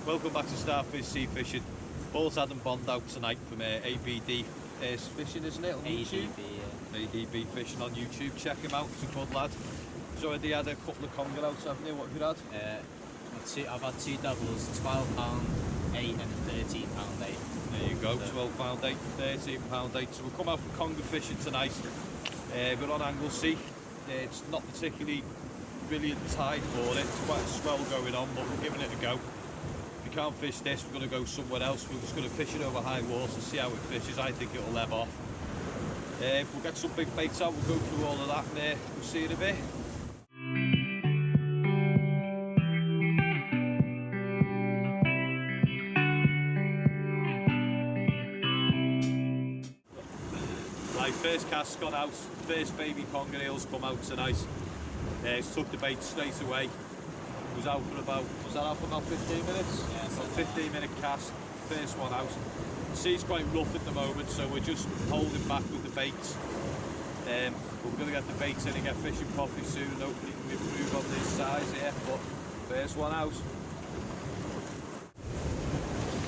Welcome back to Starfish Sea Fishing. Paul's had them bond out tonight from ABD Fishing, isn't it, on YouTube? ADB Fishing on YouTube. Check him out, he's a good lad. He's already had a couple of conger outs, haven't you? What have you had? I've had two doubles, £12.8 and £13.8. There you go, £12.8, £13.8. So we'll come out for conger fishing tonight. We're on Anglesey. It's not particularly brilliant tide for it. It's quite a swell going on, but we're giving it a go. If we can't fish this, we're going to go somewhere else. We're just going to fish it over high water, see how it fishes. I think it'll ebb off. We'll get some big baits out, we'll go through all of that, and we'll see you in a bit. Right, first cast's gone out. First baby conger eels come out tonight. It's took the bait straight away. Was out for about, was that out for about 15 minutes? Yeah, about 15-minute cast, first one out. The sea's quite rough at the moment, so we're just holding back with the baits. But we're going to get the baits in and get fishing properly soon, and hopefully we can improve on this size here. But first one out.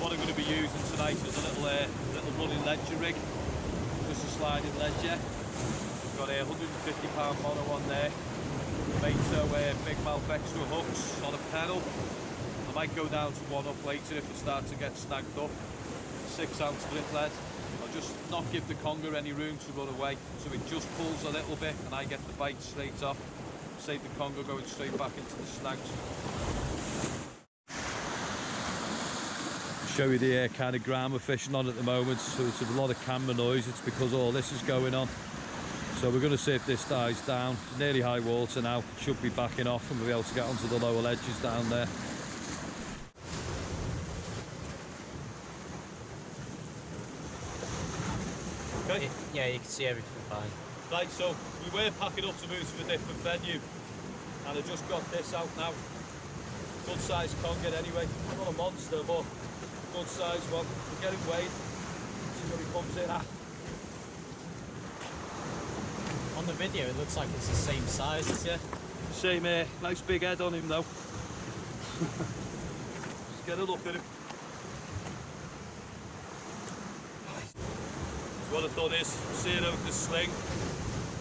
What I'm going to be using tonight is a little running ledger rig, just a sliding ledger. We've got a 150-pound mono on there. Later, big mouth extra hooks on a pedal. I might go down to one up later if it starts to get snagged up. 6-ounce grip lead. I'll just not give the conger any room to run away, so it just pulls a little bit and I get the bite straight off. Save the conger going straight back into the snags. Show you the kind of ground we're fishing on at the moment, so it's a lot of camera noise. It's because all this is going on. So we're going to see if this dies down. It's nearly high water now, it should be backing off and we'll be able to get onto the lower ledges down there. Okay. Yeah, you can see everything fine. Right, so we were packing up to move to a different venue and I just got this out now. Good sized conger anyway, not a monster but good sized one. We're getting weighed, see where he comes in at. On the video it looks like it's the same size as you. Same nice big head on him though. Just get a look at him. So what I've done is sear out the sling.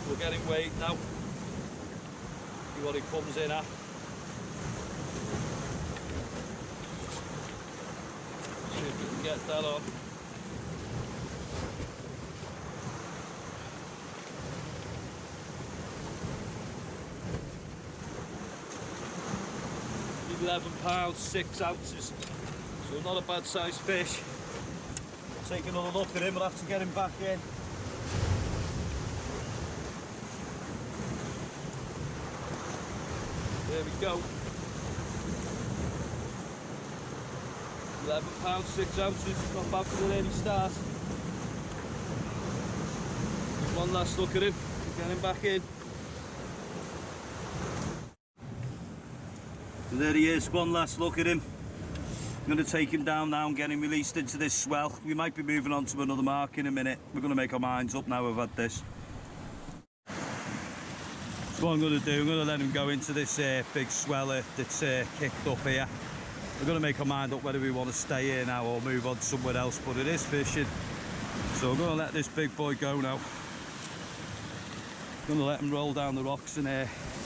We'll get him weighed now. See what he comes in at. See if we can get that on. £11, 6 ounces, so not a bad sized fish. Take another look at him, we'll have to get him back in. There we go. £11, 6 ounces, not bad for an early start. One last look at him, get him back in. And there he is, one last look at him. I'm going to take him down now and get him released into this swell. We might be moving on to another mark in a minute. We're going to make our minds up now we've had this. So what I'm going to do, I'm going to let him go into this big sweller that's kicked up here. We're going to make our mind up whether we want to stay here now or move on somewhere else, but it is fishing. So I'm going to let this big boy go now. I'm going to let him roll down the rocks and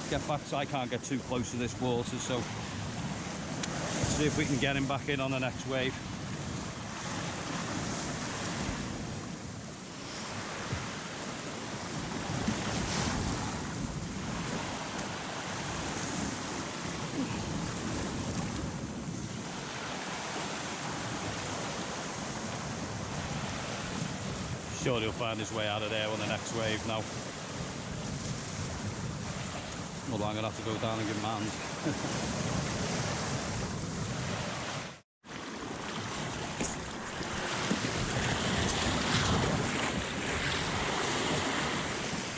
get back, so I can't get too close to this water, so let's see if we can get him back in on the next wave. Sure he'll find his way out of there on the next wave now. Although I'm going to have to go down and give him a hand.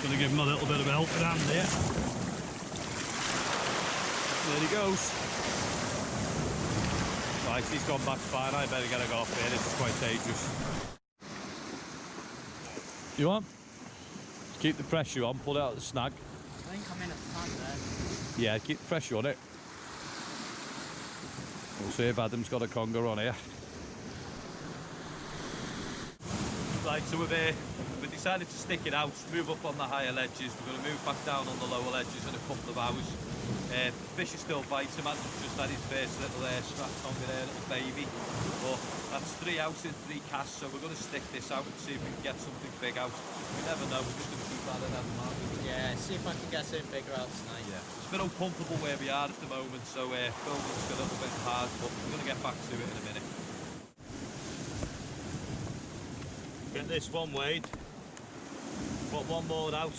Going to give him a little bit of a helping hand there. There he goes. Right, he's gone back fine. I better get a go off here. This is quite dangerous. You want? Keep the pressure on, pull it out of the snag. I think I'm in a pan there. Yeah, keep the pressure on it. We'll see if Adam's got a conger on here. Right, so we've decided to stick it out, move up on the higher ledges. We're going to move back down on the lower ledges in a couple of hours. Fish is still biting. Adam's just had his first little scratch conger there, little baby. But that's 3 out in 3 casts, so we're going to stick this out and see if we can get something big out. We never know, we're just going to keep that in Adam, aren't we? Yeah, see if I can get something bigger out tonight. Yeah, it's a bit uncomfortable where we are at the moment, so filming's a little bit hard, but we're going to get back to it in a minute. Get this one weighed. Put one more out.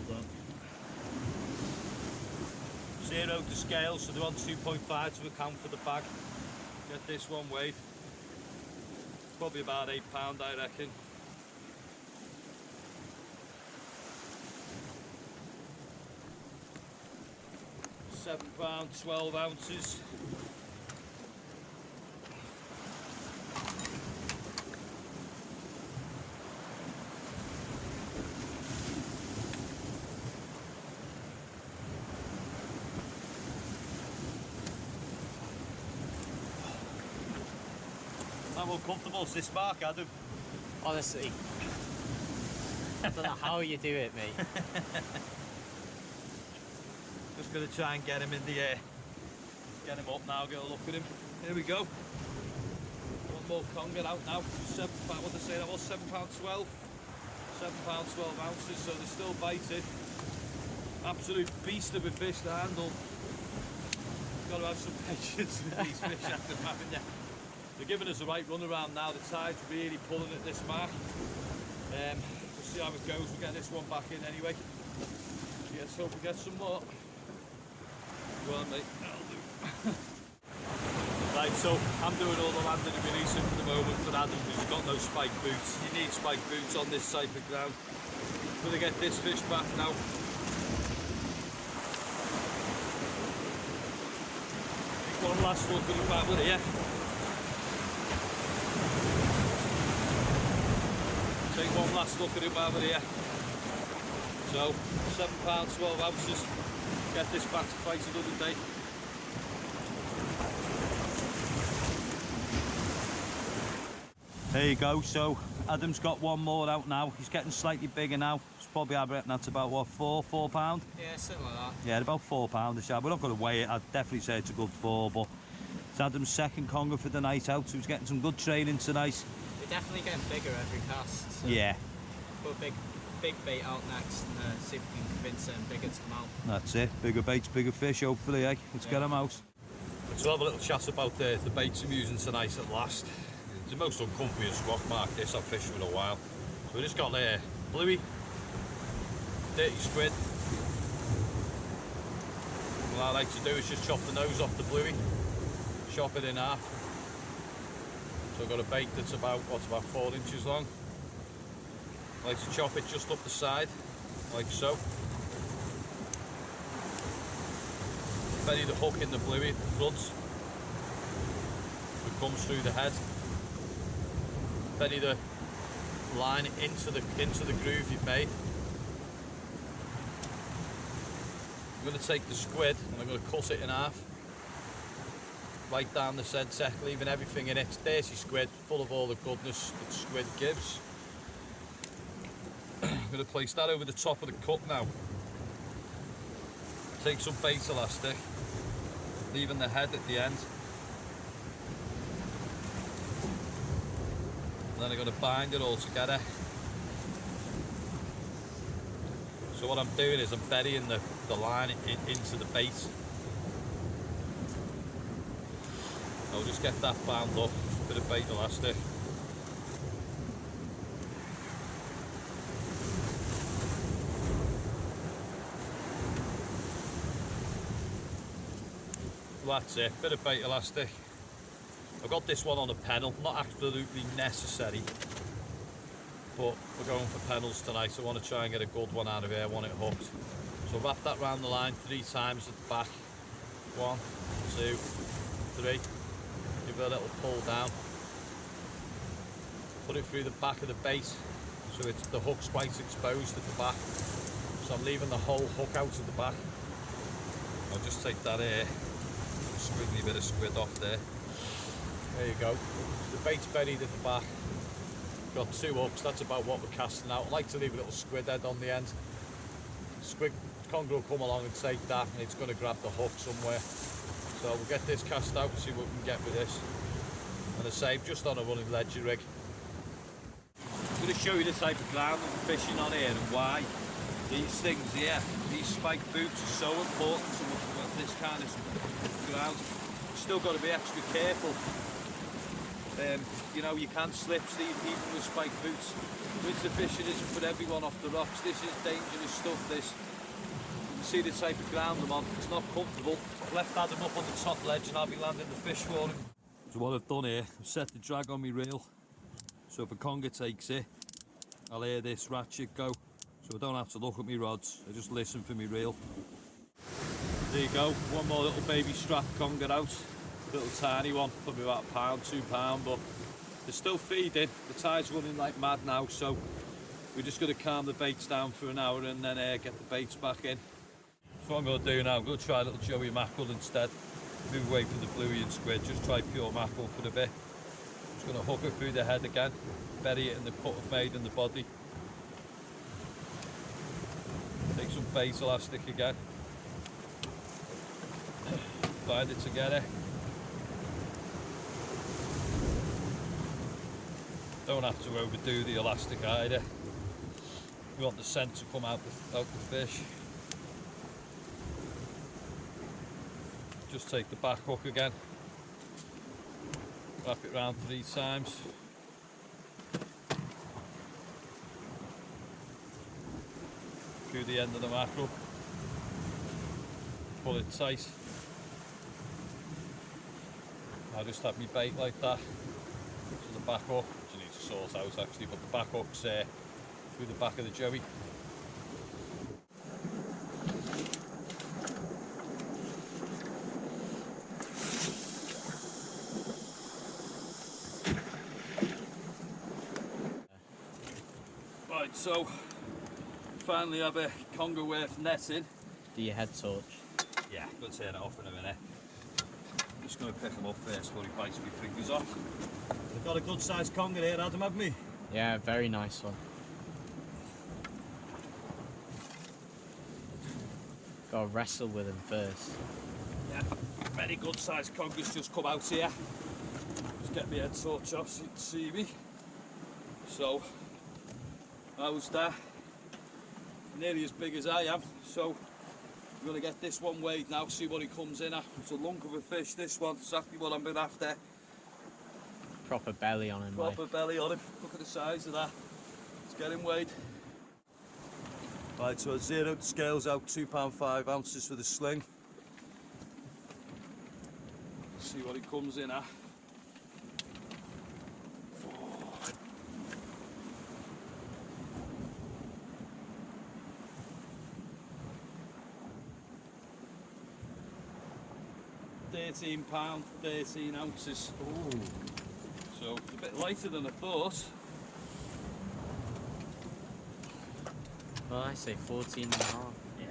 Hold on. 0 to scale, so they're on 2.5 to account for the bag. Get this one weighed. Probably about £8, I reckon. £7, 12 ounces. How uncomfortable is this mark, Adam? Honestly, I don't know how you do it, mate. Just going to try and get him in the air. Get him up now, get a look at him. Here we go. One more conger out now. £7, what did I say that was? £7.12. £7, 12 ounces, so they're still biting. Absolute beast of a fish to handle. Got to have some patience with these fish, Adam, haven't you? They're giving us the right run around now. The tide's really pulling at this mark. We'll see how it goes. We'll get this one back in anyway. Let's hope we get some more. Go on, mate. That'll do. Right, so I'm doing all the landing and releasing for the moment for Adam because he's got no spike boots. You need spike boots on this type of ground. I'm going to get this fish back now. Take one last look at him back with here. Take one last look at him over here. So, £7, 12 ounces. Get this back to fight another day. There you go. So, Adam's got one more out now. He's getting slightly bigger now. It's probably, I reckon that's about what, £4 £4? Yeah, something like that. Yeah, about £4 a shad. We're not going to weigh it. I'd definitely say it's a good 4, but it's Adam's second conger for the night out, so he's getting some good training tonight. We're definitely getting bigger every cast. So Yeah. Put a big bait out next and see if we can convince them bigger to come out. That's it. Bigger baits, bigger fish, hopefully, eh? Let's get them out. Let's have a little chat about the baits I'm using tonight at last. It's the most uncomfiest rock mark this I've fished for a while. So we just got bluey, dirty squid. What I like to do is just chop the nose off the bluey, chop it in half. So I've got a bait that's about 4 inches long. I like to chop it just up the side, like so. Bury the hook in the bluey at the front. It comes through the head. Bury the line into the groove you've made. I'm going to take the squid and I'm going to cut it in half. Right down the centre, leaving everything in it. It's dirty squid, full of all the goodness that squid gives. I'm going to place that over the top of the cup now. Take some bait elastic, leaving the head at the end. And then I'm going to bind it all together. So what I'm doing is I'm burying the line into the bait. I'll just get that bound up, bit of bait elastic. That's it, bit of bait elastic. I've got this one on a pennel, not absolutely necessary, but we're going for pennels tonight, so I want to try and get a good one out of here, I want it hooked. So wrap that round the line 3 times at the back. 1, 2, 3. Give it a little pull down. Put it through the back of the bait, so the hook's quite exposed at the back. So I'm leaving the whole hook out at the back. I'll just take that here, squiggly bit of squid off there. There you go. The bait's buried at the back. Got 2 hooks, that's about what we're casting out. I like to leave a little squid head on the end. Squid conger will come along and take that, and it's going to grab the hook somewhere. So we'll get this cast out and see what we can get with this. And I say, just on a running ledger rig. I'm going to show you the type of ground that we're fishing on here and why. These things here, these spiked boots are so important to this kind of ground. You've still got to be extra careful. You know, you can slip even with spiked boots. Winter fishing isn't for everyone off the rocks. This is dangerous stuff, this. You can see the type of ground I'm on. It's not comfortable. I've left Adam up on the top ledge and I'll be landing the fish for him. So what I've done here, I've set the drag on my reel. So if a conger takes it, I'll hear this ratchet go. So I don't have to look at my rods, I just listen for my reel. There you go, one more little baby strap conger out. Little tiny one, probably about £1, £2, but they're still feeding. The tide's running like mad now, so we're just going to calm the baits down for an hour and then get the baits back in. So what I'm going to do now, I'm going to try a little joey mackerel instead. Move away from the bluey and squid, just try pure mackerel for a bit. Just going to hook it through the head again, bury it in the cut I've made in the body. Take some bait elastic again. Bind it together. Don't have to overdo the elastic either. You want the scent to come out the fish. Just take the back hook again. Wrap it round 3 times. Through the end of the mackerel. Pull it tight. I just have my bait like that. So the back hook, which you need to sort out actually, but the back hook's through the back of the joey. Right, so finally have a conger worth netting. Do your head torch? Yeah, I'm going to turn it off in a minute. I'm just going to pick him up first before he bites my fingers off. We've got a good sized conger here, Adam, haven't we? Yeah, very nice one. Gotta wrestle with him first. Yeah, very good sized conger's just come out here. Just get my head torch off so you can see me. So, how's that? Nearly as big as I am, so I'm going to get this one weighed now, see what he comes in at. It's a lunk of a fish, this one, exactly what I'm been after. Proper belly on him, Proper belly on him, look at the size of that. Let's get him weighed. Right, so I zeroed the scales out, £2 5 ounces for the sling. See what he comes in at. £13, 13 ounces. Ooh. So a bit lighter than I thought. Well, I say 14 and a half. Yeah.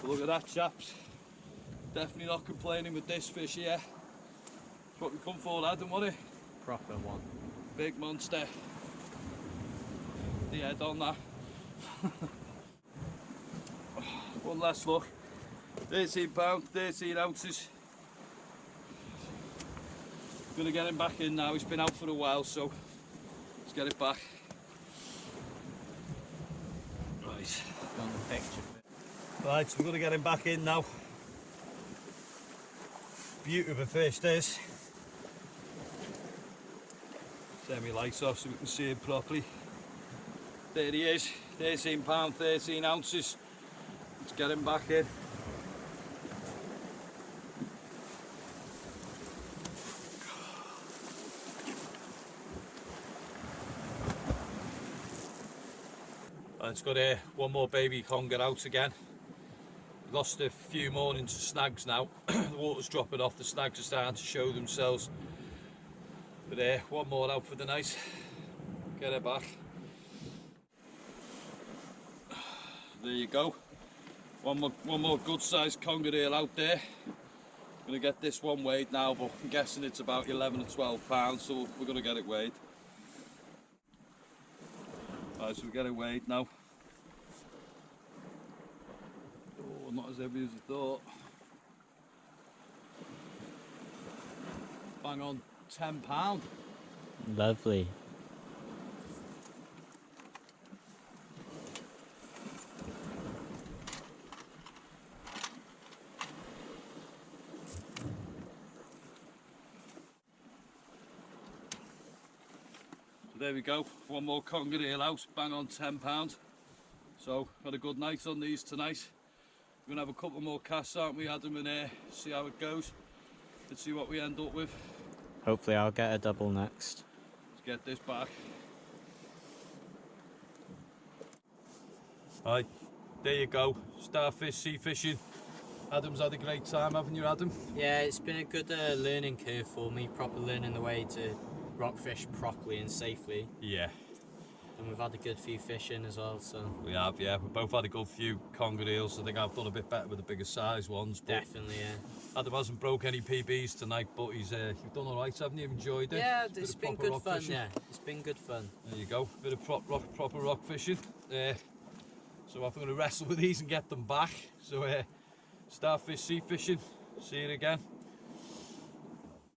Look at that, chaps. Definitely not complaining with this fish here. That's what we come for, Adam, wasn't it? Proper one. Big monster. The head on that. One last look. £13, 13 ounces. Gonna get him back in now. He's been out for a while, so let's get it back. Right. On the picture. Right, so we're going to get him back in now. Beauty of a fish, this. Turn my lights off so we can see him properly. There he is, £13, 13 ounces. Let's get him back in. It's got one more baby conger out again. Lost a few more into snags now. The water's dropping off, the snags are starting to show themselves. But one more out for the night. Get her back. There you go. One more good sized conger eel out there. I'm going to get this one weighed now, but I'm guessing it's about 11 or 12 pounds, so we're going to get it weighed. Right, so we get it weighed now. Oh, not as heavy as I thought. Bang on £10. Lovely. So there we go, one more conger eel out, bang on £10. So had a good night on these tonight. We're gonna have a couple more casts, aren't we, Adam, and see how it goes. Let's see what we end up with. Hopefully I'll get a double next. Let's get this back. Right, there you go, starfish, sea fishing. Adam's had a great time, haven't you, Adam? Yeah, it's been a good learning curve for me, proper learning the way to rockfish properly and safely. Yeah. And we've had a good few fish in as well, so... We have, yeah. We've both had a good few conger eels. I think I've done a bit better with the bigger size ones. Definitely, yeah. Adam hasn't broke any PBs tonight, but you've done all right, haven't you? Enjoyed it? Yeah, it's been good fun, fishing. yeah. It's been good fun. There you go, bit of proper rock fishing. So I'm going to wrestle with these and get them back. So starfish, sea fishing. See you again.